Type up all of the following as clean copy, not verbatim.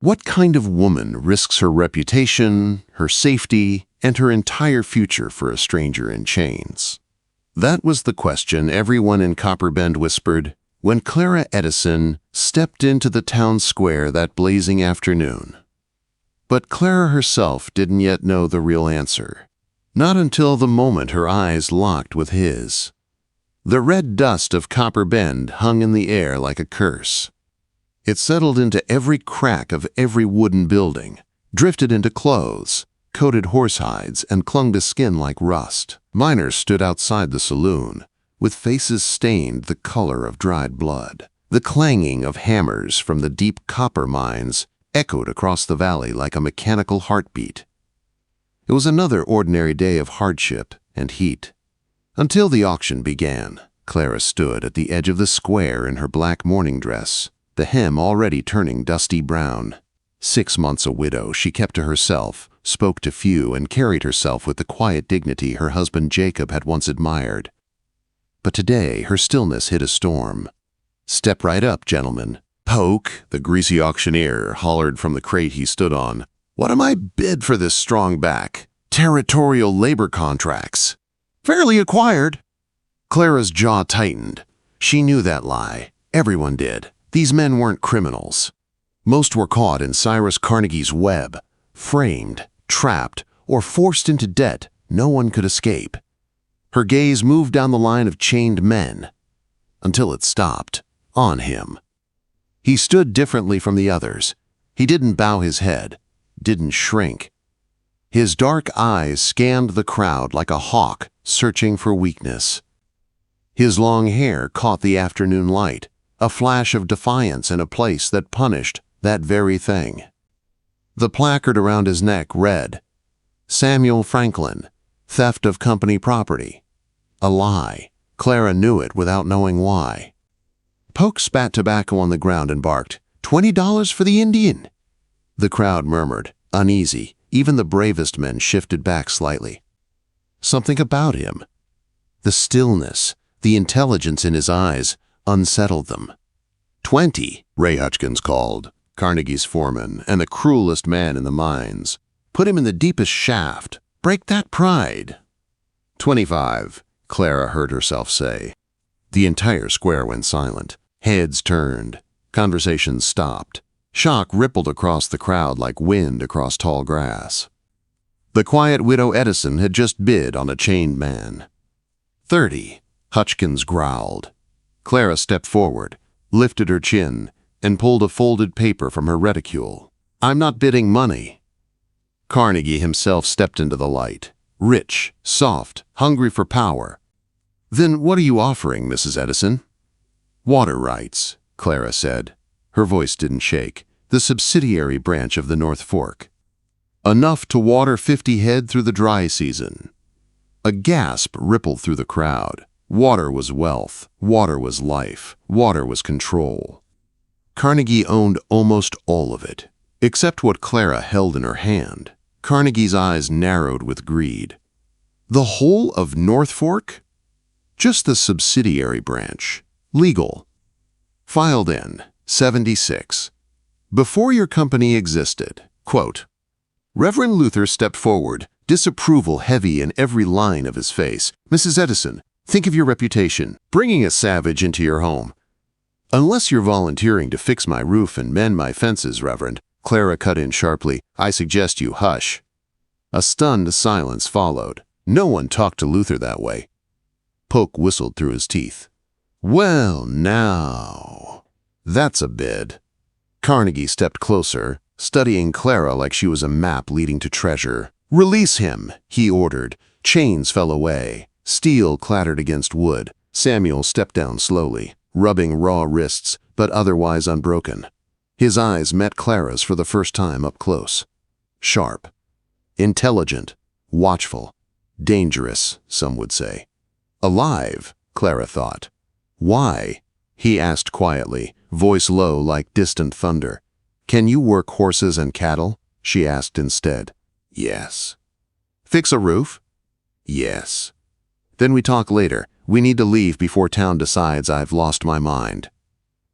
What kind of woman risks her reputation, her safety, and her entire future for a stranger in chains? That was the question everyone in Copper Bend whispered when Clara Edison stepped into the town square that blazing afternoon. But Clara herself didn't yet know the real answer. Not until the moment her eyes locked with his. The red dust of Copper Bend hung in the air like a curse. It settled into every crack of every wooden building, drifted into clothes, coated horsehides, and clung to skin like rust. Miners stood outside the saloon, with faces stained the color of dried blood. The clanging of hammers from the deep copper mines echoed across the valley like a mechanical heartbeat. It was another ordinary day of hardship and heat. Until the auction began, Clara stood at the edge of the square in her black morning dress, the hem already turning dusty brown. 6 months a widow, she kept to herself, spoke to few, and carried herself with the quiet dignity her husband Jacob had once admired. But today her stillness hid a storm. "Step right up, gentlemen." Poke, the greasy auctioneer, hollered from the crate he stood on. "What am I bid for this strong back? Territorial labor contracts." "Fairly acquired." Clara's jaw tightened. She knew that lie. Everyone did. These men weren't criminals. Most were caught in Cyrus Carnegie's web, framed, trapped, or forced into debt no one could escape. Her gaze moved down the line of chained men, until it stopped, on him. He stood differently from the others. He didn't bow his head, didn't shrink. His dark eyes scanned the crowd like a hawk searching for weakness. His long hair caught the afternoon light, a flash of defiance in a place that punished that very thing. The placard around his neck read, "Samuel Franklin, theft of company property." A lie. Clara knew it without knowing why. Poke spat tobacco on the ground and barked, $20 for the Indian." The crowd murmured, uneasy. Even the bravest men shifted back slightly. Something about him, the stillness, the intelligence in his eyes, unsettled them. 20, Ray Hutchins called, Carnegie's foreman and the cruelest man in the mines. "Put him in the deepest shaft. Break that pride." 25, Clara heard herself say. The entire square went silent. Heads turned. Conversations stopped. Shock rippled across the crowd like wind across tall grass. The quiet widow Edison had just bid on a chained man. 30, Hutchins growled. Clara stepped forward, lifted her chin, and pulled a folded paper from her reticule. "I'm not bidding money." Carnegie himself stepped into the light, rich, soft, hungry for power. "Then what are you offering, Mrs. Edison?" "Water rights," Clara said. Her voice didn't shake. "The subsidiary branch of the North Fork. Enough to water 50 head through the dry season." A gasp rippled through the crowd. Water was wealth. Water was life. Water was control. Carnegie owned almost all of it, except what Clara held in her hand. Carnegie's eyes narrowed with greed. The whole of North Fork? Just the subsidiary branch. Legal. Filed in 76. Before your company existed. Quote, Reverend Luther stepped forward, disapproval heavy in every line of his face. "Mrs. Edison, think of your reputation, bringing a savage into your home." "Unless you're volunteering to fix my roof and mend my fences, Reverend," Clara cut in sharply, "I suggest you hush." A stunned silence followed. No one talked to Luther that way. Poke whistled through his teeth. "Well, now, that's a bid." Carnegie stepped closer, studying Clara like she was a map leading to treasure. "Release him," he ordered. Chains fell away. Steel clattered against wood. Samuel stepped down slowly, rubbing raw wrists, but otherwise unbroken. His eyes met Clara's for the first time up close. Sharp. Intelligent. Watchful. Dangerous, some would say. Alive, Clara thought. "Why?" he asked quietly, voice low like distant thunder. "Can you work horses and cattle?" she asked instead. "Yes." "Fix a roof?" "Yes." "Then we talk later. We need to leave before town decides I've lost my mind."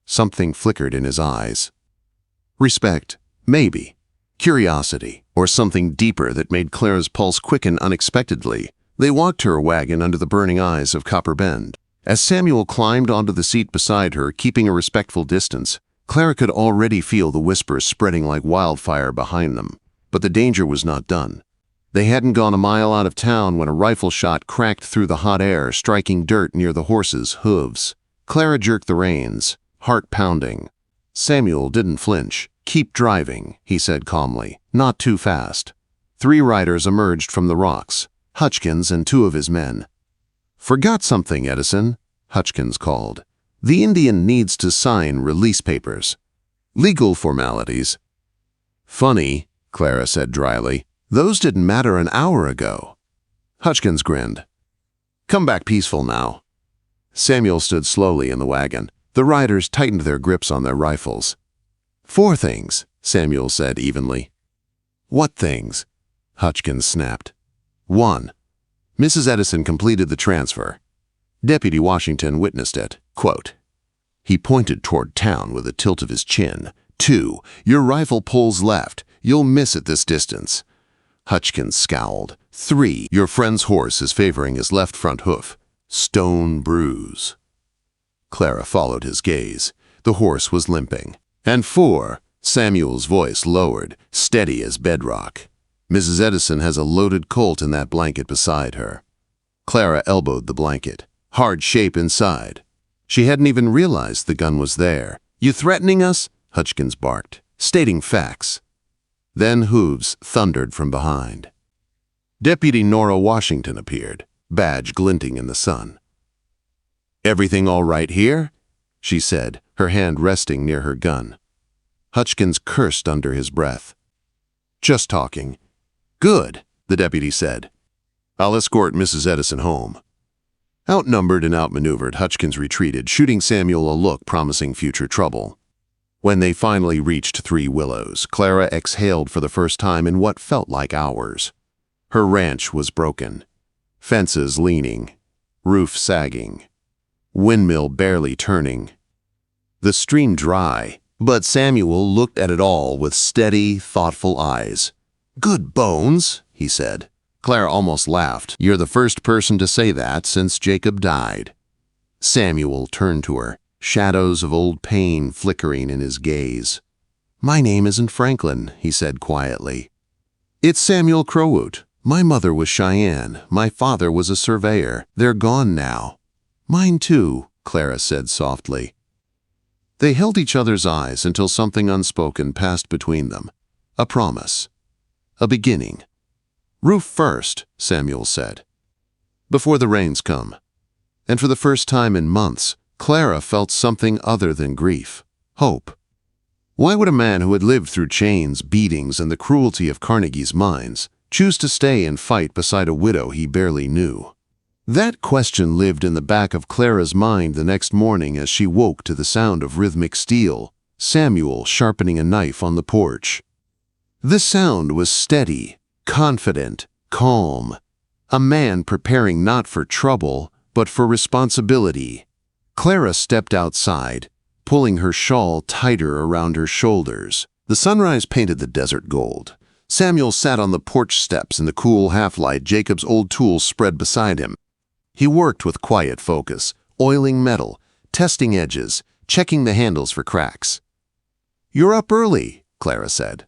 Something flickered in his eyes. "Respect, Maybe. Curiosity, or something deeper that made Clara's pulse quicken unexpectedly. They walked to her wagon under the burning eyes of Copper Bend. As Samuel climbed onto the seat beside her, keeping a respectful distance, Clara could already feel the whispers spreading like wildfire behind them. But the danger was not done. They hadn't gone a mile out of town when a rifle shot cracked through the hot air, striking dirt near the horse's hooves. Clara jerked the reins, heart pounding. Samuel didn't flinch. "Keep driving," he said calmly. "Not too fast." 3 riders emerged from the rocks, Hutchins and 2 of his men. "Forgot something, Edison," Hutchins called. "The Indian needs to sign release papers. Legal formalities." "Funny," Clara said dryly. "Those didn't matter an hour ago." Hutchins grinned. "Come back peaceful now." Samuel stood slowly in the wagon. The riders tightened their grips on their rifles. "4 things," Samuel said evenly. "What things?" Hutchins snapped. 1. Mrs. Edison completed the transfer. Deputy Washington witnessed it. Quote, he pointed toward town with a tilt of his chin. 2. Your rifle pulls left. You'll miss at this distance. Hutchins scowled. 3. Your friend's horse is favoring his left front hoof. Stone bruise. Clara followed his gaze. The horse was limping. And 4. Samuel's voice lowered, steady as bedrock. Mrs. Edison has a loaded Colt in that blanket beside her. Clara elbowed the blanket. Hard shape inside. She hadn't even realized the gun was there. "You threatening us?" Hutchins barked, stating facts. Then hooves thundered from behind. Deputy Nora Washington appeared, badge glinting in the sun. "Everything all right here?" she said, her hand resting near her gun. Hutchins cursed under his breath. "Just talking." "Good," the deputy said. "I'll escort Mrs. Edison home." Outnumbered and outmaneuvered, Hutchins retreated, shooting Samuel a look promising future trouble. When they finally reached 3 Willows, Clara exhaled for the first time in what felt like hours. Her ranch was broken. Fences leaning. Roof sagging. Windmill barely turning. The stream dry, but Samuel looked at it all with steady, thoughtful eyes. "Good bones," he said. Clara almost laughed. "You're the first person to say that since Jacob died." Samuel turned to her, shadows of old pain flickering in his gaze. "My name isn't Franklin," he said quietly. "It's Samuel Crowoot. My mother was Cheyenne. My father was a surveyor. They're gone now." "Mine too," Clara said softly. They held each other's eyes until something unspoken passed between them. A promise. A beginning. "Roof first," Samuel said. "Before the rains come." And for the first time in months, Clara felt something other than grief. Hope. Why would a man who had lived through chains, beatings, and the cruelty of Carnegie's mines choose to stay and fight beside a widow he barely knew? That question lived in the back of Clara's mind the next morning as she woke to the sound of rhythmic steel, Samuel sharpening a knife on the porch. The sound was steady, confident, calm. A man preparing not for trouble, but for responsibility. Clara stepped outside, pulling her shawl tighter around her shoulders. The sunrise painted the desert gold. Samuel sat on the porch steps in the cool half-light, Jacob's old tools spread beside him. He worked with quiet focus, oiling metal, testing edges, checking the handles for cracks. "You're up early," Clara said.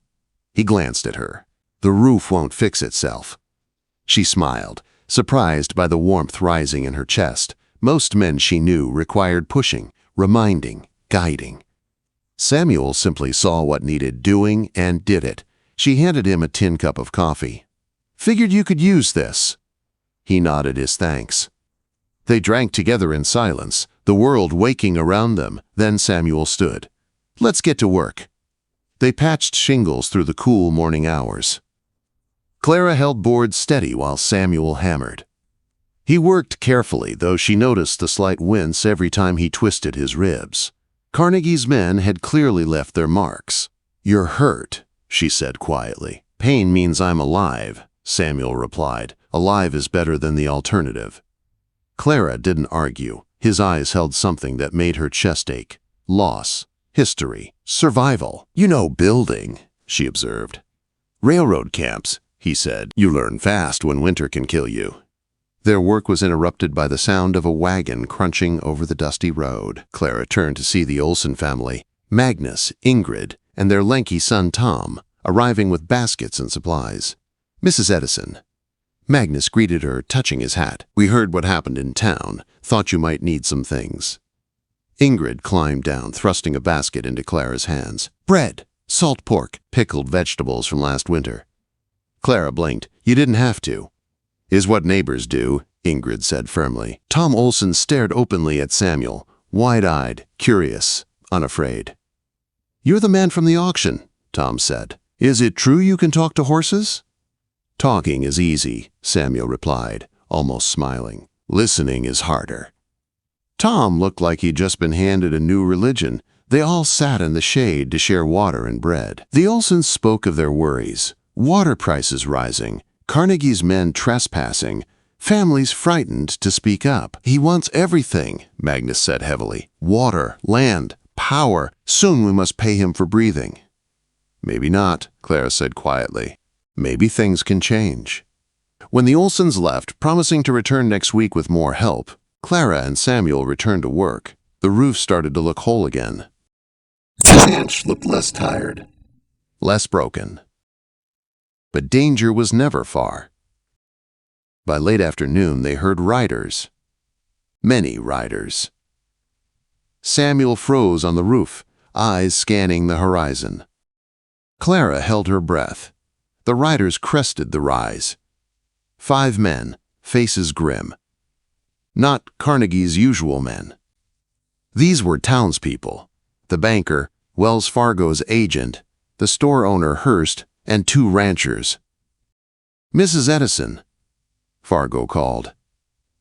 He glanced at her. "The roof won't fix itself." She smiled, surprised by the warmth rising in her chest. Most men she knew required pushing, reminding, guiding. Samuel simply saw what needed doing and did it. She handed him a tin cup of coffee. "Figured you could use this." He nodded his thanks. They drank together in silence, the world waking around them. Then Samuel stood. "Let's get to work." They patched shingles through the cool morning hours. Clara held boards steady while Samuel hammered. He worked carefully, though she noticed the slight wince every time he twisted his ribs. Carnegie's men had clearly left their marks. "You're hurt," she said quietly. "Pain means I'm alive," Samuel replied. "Alive is better than the alternative." Clara didn't argue. His eyes held something that made her chest ache. Loss, history, survival. "You know building," she observed. Railroad camps, he said. You learn fast when winter can kill you. Their work was interrupted by the sound of a wagon crunching over the dusty road. Clara turned to see the Olson family, Magnus, Ingrid, and their lanky son Tom, arriving with baskets and supplies. Mrs. Edison. Magnus greeted her, touching his hat. We heard what happened in town. Thought you might need some things. Ingrid climbed down, thrusting a basket into Clara's hands. Bread, salt pork, pickled vegetables from last winter. Clara blinked. You didn't have to. Is what neighbors do, Ingrid said firmly. Tom Olson stared openly at Samuel, wide-eyed, curious, unafraid. You're the man from the auction, Tom said. Is it true you can talk to horses? Talking is easy, Samuel replied, almost smiling. Listening is harder. Tom looked like he'd just been handed a new religion. They all sat in the shade to share water and bread. The Olsons spoke of their worries. Water prices rising, Carnegie's men trespassing, families frightened to speak up. He wants everything, Magnus said heavily. Water, land, power. Soon we must pay him for breathing. Maybe not, Clara said quietly. Maybe things can change. When the Olsons left, promising to return next week with more help, Clara and Samuel returned to work. The roof started to look whole again. The ranch looked less tired, less broken. But danger was never far. By late afternoon, they heard riders. Many riders. Samuel froze on the roof, eyes scanning the horizon. Clara held her breath. The riders crested the rise. 5 men, faces grim. Not Carnegie's usual men. These were townspeople. The banker, Wells Fargo's agent, the store owner Hearst, and 2 ranchers. Mrs. Edison, Fargo called.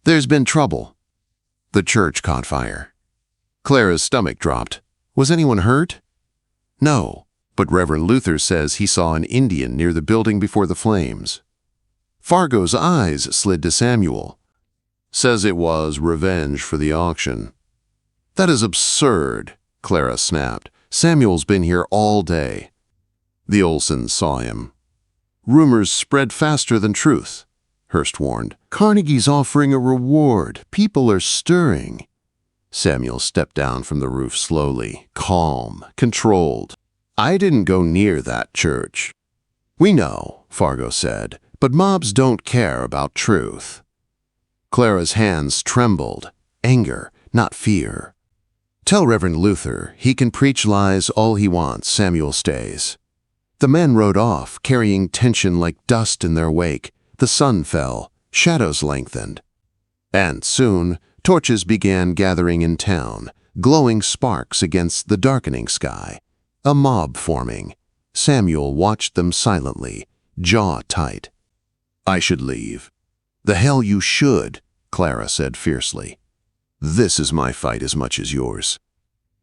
There's been trouble. The church caught fire. Clara's stomach dropped. Was anyone hurt? No, but Reverend Luther says he saw an Indian near the building before the flames. Fargo's eyes slid to Samuel. Says it was revenge for the auction. That is absurd, Clara snapped. Samuel's been here all day. The Olsons saw him. Rumors spread faster than truth, Hearst warned. Carnegie's offering a reward. People are stirring. Samuel stepped down from the roof slowly, calm, controlled. I didn't go near that church. We know, Fargo said, but mobs don't care about truth. Clara's hands trembled. Anger, not fear. Tell Reverend Luther he can preach lies all he wants. Samuel stays. The men rode off, carrying tension like dust in their wake. The sun fell, shadows lengthened. And soon, torches began gathering in town, glowing sparks against the darkening sky. A mob forming. Samuel watched them silently, jaw tight. I should leave. The hell you should, Clara said fiercely. This is my fight as much as yours.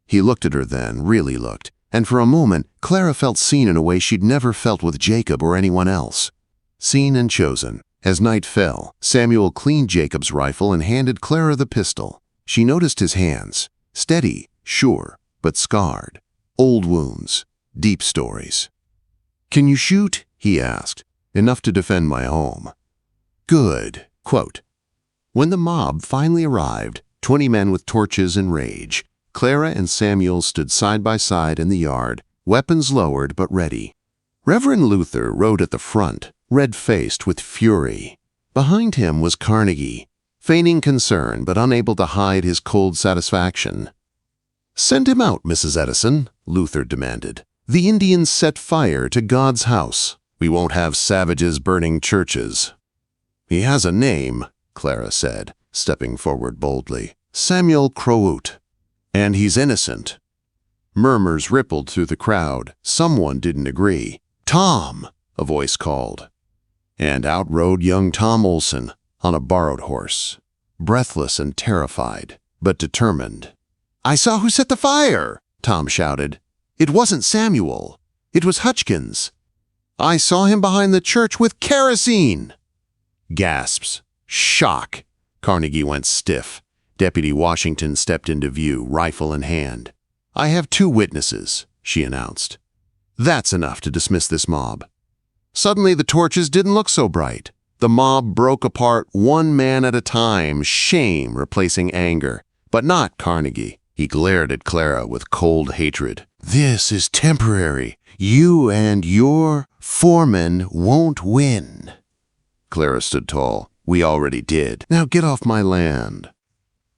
He looked at her then, really looked, and for a moment, Clara felt seen in a way she'd never felt with Jacob or anyone else. Seen and chosen. As night fell, Samuel cleaned Jacob's rifle and handed Clara the pistol. She noticed his hands. Steady, sure, but scarred. Old wounds. Deep stories. Can you shoot? He asked. Enough to defend my home. Good. Quote. When the mob finally arrived, 20 men with torches and rage, Clara and Samuel stood side by side in the yard, weapons lowered but ready. Reverend Luther rode at the front, red-faced with fury. Behind him was Carnegie, feigning concern but unable to hide his cold satisfaction. Send him out, Mrs. Edison, Luther demanded. The Indians set fire to God's house. We won't have savages burning churches. He has a name, Clara said, stepping forward boldly. Samuel Crowoot. And he's innocent. Murmurs rippled through the crowd. Someone didn't agree. Tom, a voice called. And out rode young Tom Olson on a borrowed horse, breathless and terrified, but determined. I saw who set the fire, Tom shouted. It wasn't Samuel. It was Hutchkins. I saw him behind the church with kerosene. Gasps. Shock. Carnegie went stiff. Deputy Washington stepped into view, rifle in hand. I have 2 witnesses, she announced. That's enough to dismiss this mob. Suddenly, the torches didn't look so bright. The mob broke apart one man at a time, shame replacing anger. But not Carnegie. He glared at Clara with cold hatred. This is temporary. You and your foreman won't win. Clara stood tall. We already did. Now get off my land.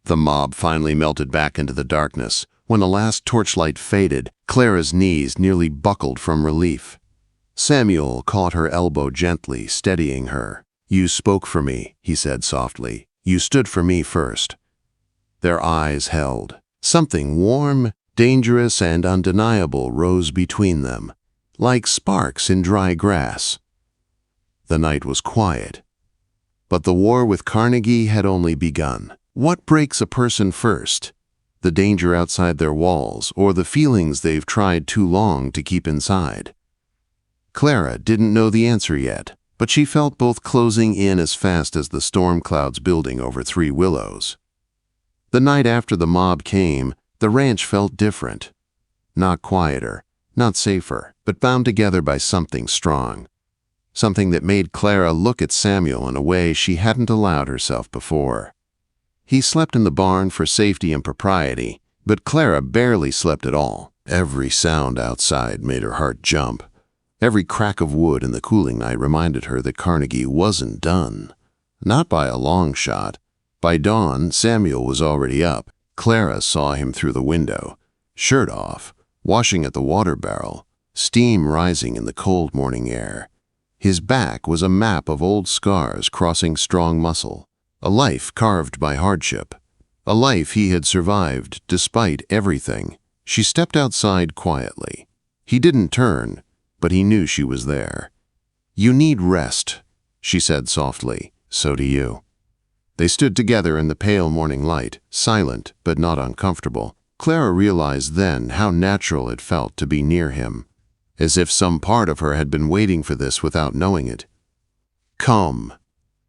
The mob finally melted back into the darkness. When the last torchlight faded, Clara's knees nearly buckled from relief. Samuel caught her elbow gently, steadying her. You spoke for me, he said softly. You stood for me first. Their eyes held. Something warm, dangerous, and undeniable rose between them, like sparks in dry grass. The night was quiet, but the war with Carnegie had only begun. What breaks a person first? The danger outside their walls, or the feelings they've tried too long to keep inside? Clara didn't know the answer yet, but she felt both closing in as fast as the storm clouds building over Three Willows. The night after the mob came, the ranch felt different. Not quieter, not safer, but bound together by something strong. Something that made Clara look at Samuel in a way she hadn't allowed herself before. He slept in the barn for safety and propriety, but Clara barely slept at all. Every sound outside made her heart jump. Every crack of wood in the cooling night reminded her that Carnegie wasn't done. Not by a long shot. By dawn, Samuel was already up. Clara saw him through the window, shirt off, washing at the water barrel, steam rising in the cold morning air. His back was a map of old scars crossing strong muscle, a life carved by hardship, a life he had survived despite everything. She stepped outside quietly. He didn't turn, but he knew she was there. You need rest, she said softly. So do you. They stood together in the pale morning light, silent but not uncomfortable. Clara realized then how natural it felt to be near him, as if some part of her had been waiting for this without knowing it. Come,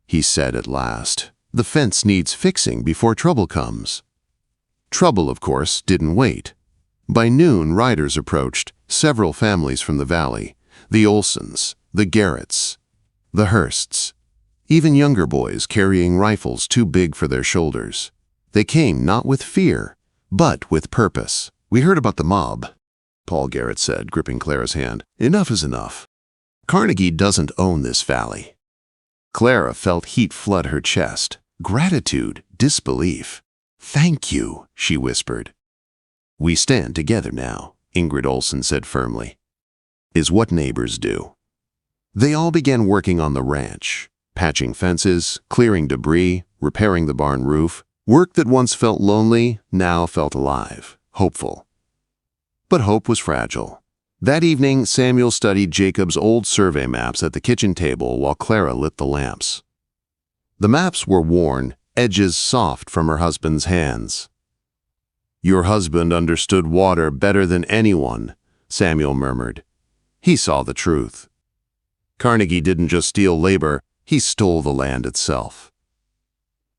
he said at last. The fence needs fixing before trouble comes. Trouble, of course, didn't wait. By noon, riders approached, several families from the valley, the Olsons, the Garretts, the Hursts, even younger boys carrying rifles too big for their shoulders. They came not with fear, but with purpose. We heard about the mob, Paul Garrett said, gripping Clara's hand. Enough is enough. Carnegie doesn't own this valley. Clara felt heat flood her chest. Gratitude, disbelief. Thank you, she whispered. We stand together now, Ingrid Olson said firmly. Is what neighbors do. They all began working on the ranch, patching fences, clearing debris, repairing the barn roof. Work that once felt lonely now felt alive, hopeful. But hope was fragile. That evening, Samuel studied Jacob's old survey maps at the kitchen table while Clara lit the lamps. The maps were worn, edges soft from her husband's hands. Your husband understood water better than anyone, Samuel murmured. He saw the truth. Carnegie didn't just steal labor, he stole the land itself.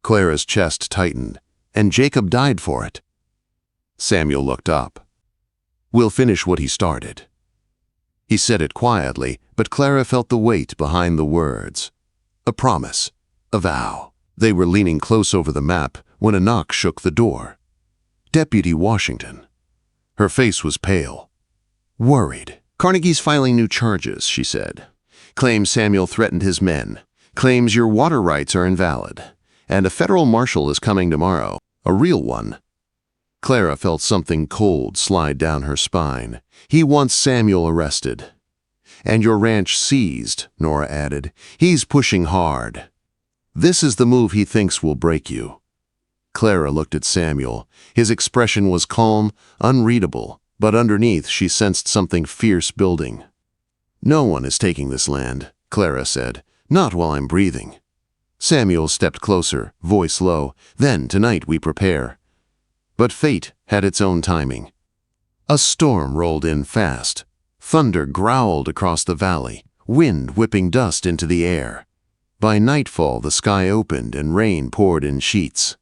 Clara's chest tightened, and Jacob died for it. Samuel looked up. We'll finish what he started. He said it quietly, but Clara felt the weight behind the words. A promise, a vow. They were leaning close over the map when a knock shook the door. Deputy Washington. Her face was pale, worried. Carnegie's filing new charges, she said. Claims Samuel threatened his men. Claims your water rights are invalid. And a federal marshal is coming tomorrow. A real one. Clara felt something cold slide down her spine. He wants Samuel arrested. And your ranch seized, Nora added. He's pushing hard. This is the move he thinks will break you. Clara looked at Samuel. His expression was calm, unreadable, but underneath she sensed something fierce building. No one is taking this land, Clara said. Not while I'm breathing. Samuel stepped closer, voice low. Then tonight we prepare. But fate had its own timing. A storm rolled in fast. Thunder growled across the valley, wind whipping dust into the air. By nightfall the sky opened and rain poured in sheets.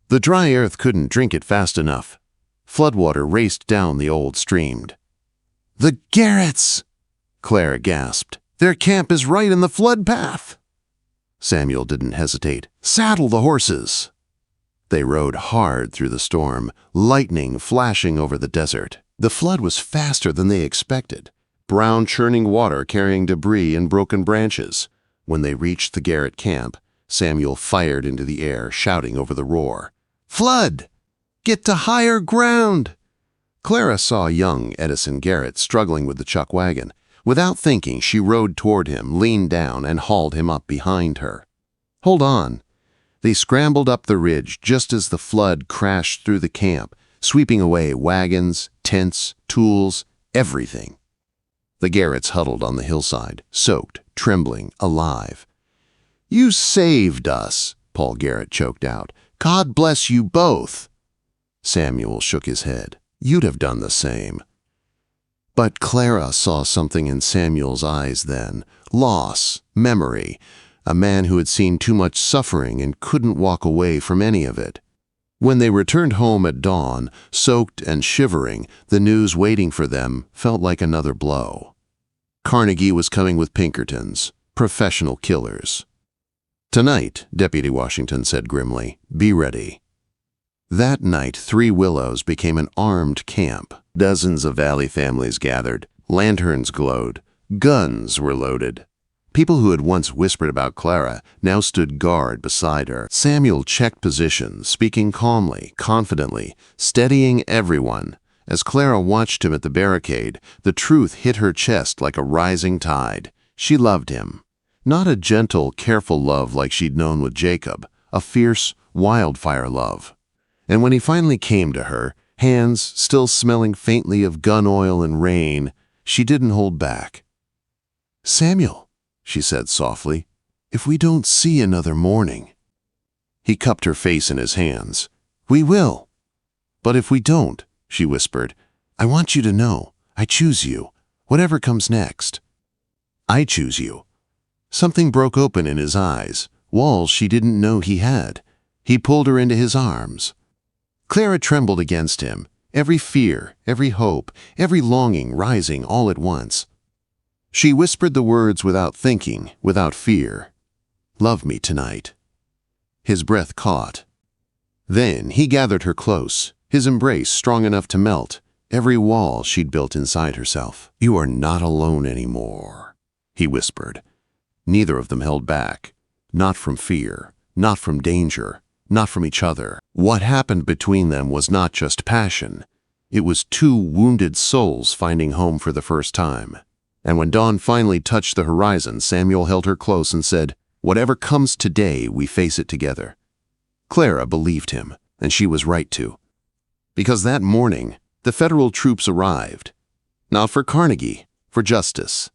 The dry earth couldn't drink it fast enough. Floodwater raced down the old stream. "The Garretts!" Clara gasped. "Their camp is right in the flood path." Samuel didn't hesitate. "Saddle the horses." They rode hard through the storm, lightning flashing over the desert. The flood was faster than they expected, brown churning water carrying debris and broken branches. When they reached the Garrett camp, Samuel fired into the air, shouting over the roar, "Flood! Get to higher ground!" Clara saw young Edison Garrett struggling with the chuck wagon. Without thinking, she rode toward him, leaned down, and hauled him up behind her. "Hold on." They scrambled up the ridge just as the flood crashed through the camp, sweeping away wagons, tents, tools, everything. The Garretts huddled on the hillside, soaked, trembling, alive. "You saved us," Paul Garrett choked out. "God bless you both." Samuel shook his head. "You'd have done the same." But Clara saw something in Samuel's eyes then. Loss, memory, a man who had seen too much suffering and couldn't walk away from any of it. When they returned home at dawn, soaked and shivering, the news waiting for them felt like another blow. Carnegie was coming with Pinkertons, professional killers. "Tonight," Deputy Washington said grimly, "be ready." That night, Three Willows became an armed camp. Dozens of Valley families gathered. Lanterns glowed. Guns were loaded. People who had once whispered about Clara now stood guard beside her. Samuel checked positions, speaking calmly, confidently, steadying everyone. As Clara watched him at the barricade, the truth hit her chest like a rising tide. She loved him. Not a gentle, careful love like she'd known with Jacob, a fierce, wildfire love. And when he finally came to her, hands still smelling faintly of gun oil and rain, she didn't hold back. "Samuel," she said softly, "if we don't see another morning." He cupped her face in his hands. "We will." "But if we don't," she whispered, "I want you to know, I choose you, whatever comes next." "I choose you." Something broke open in his eyes, walls she didn't know he had. He pulled her into his arms. Clara trembled against him, every fear, every hope, every longing rising all at once. She whispered the words without thinking, without fear. "Love me tonight." His breath caught. Then he gathered her close, his embrace strong enough to melt every wall she'd built inside herself. "You are not alone anymore," he whispered. Neither of them held back, not from fear, not from danger, not from each other. What happened between them was not just passion. It was two wounded souls finding home for the first time. And when dawn finally touched the horizon, Samuel held her close and said, "Whatever comes today, we face it together." Clara believed him, and she was right to. Because that morning, the federal troops arrived. Not for Carnegie, for justice.